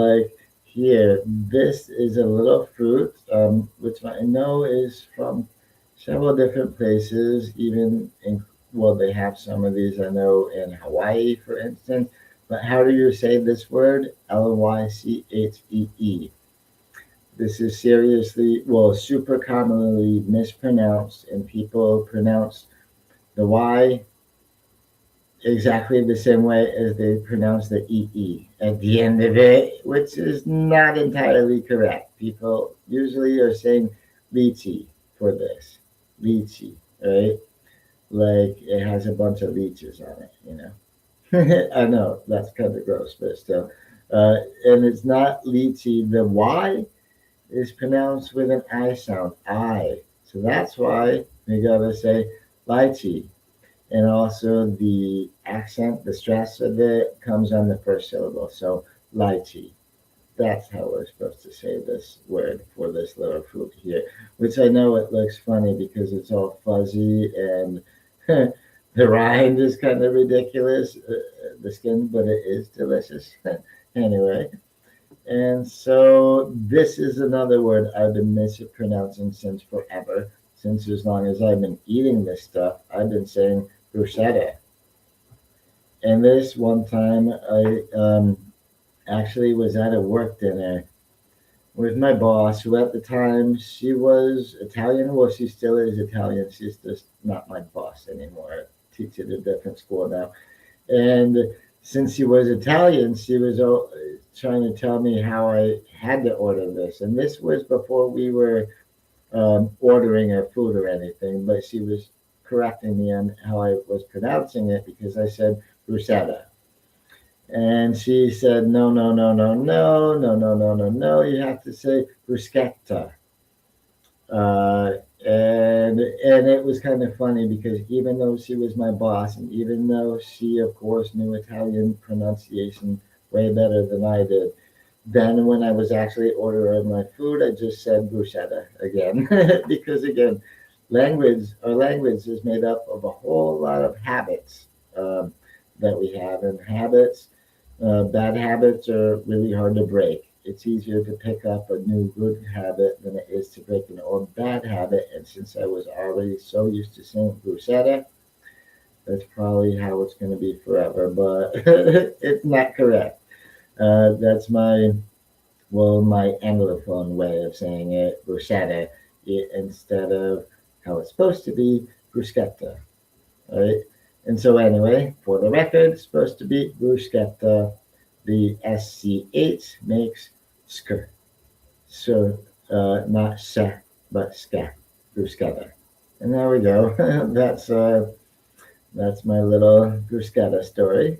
Like here, this is a little fruit, which I know is from several different places, even in, well, they have some of these I know in Hawaii, for instance. But how do you say this word? Lychee. This is seriously, well, super commonly mispronounced, and people pronounce the Y exactly the same way as they pronounce the EE at the end of it, which is not entirely correct. People usually are saying lychee for this. Lychee, right? Like it has a bunch of leeches on it. I know that's kind of gross, but still. And it's not lychee. The Y is pronounced with an I sound, I. So that's why we gotta say lychee. And also the accent, the stress of it comes on the first syllable. So lychee. That's how we're supposed to say this word for this little fruit here. Which I know it looks funny because it's all fuzzy and the rind is kind of ridiculous, the skin, but it is delicious. Anyway, and so this is another word I've been mispronouncing since forever. Since as long as I've been eating this stuff, I've been saying bruschetta. And this one time, I actually was at a work dinner with my boss, who at the time she was Italian. Well, she still is Italian. She's just not my boss anymore. I teach at a different school now. And since she was Italian, she was trying to tell me how I had to order this. And this was before we were ordering our food or anything, but she was correcting me on how I was pronouncing it because I said bruschetta. And she said, no, no, no, no, no, no, no, no, no, no. You have to say bruschetta. Uh, and it was kind of funny because even though she was my boss, and even though she, of course, knew Italian pronunciation way better than I did, then when I was actually ordering my food, I just said bruschetta again because again, language is made up of a whole lot of habits that we have, and bad habits are really hard to break. It's easier to pick up a new good habit than it is to break an old bad habit. And since I was already so used to saying bruschetta, that's probably how it's going to be forever. But it's not correct. That's my Anglophone way of saying it, bruschetta, instead of how it's supposed to be, bruschetta, right? And so anyway, for the record, it's supposed to be bruschetta. The SCH makes sk. So not sa, but ska, bruschetta. And there we go. That's my little bruschetta story.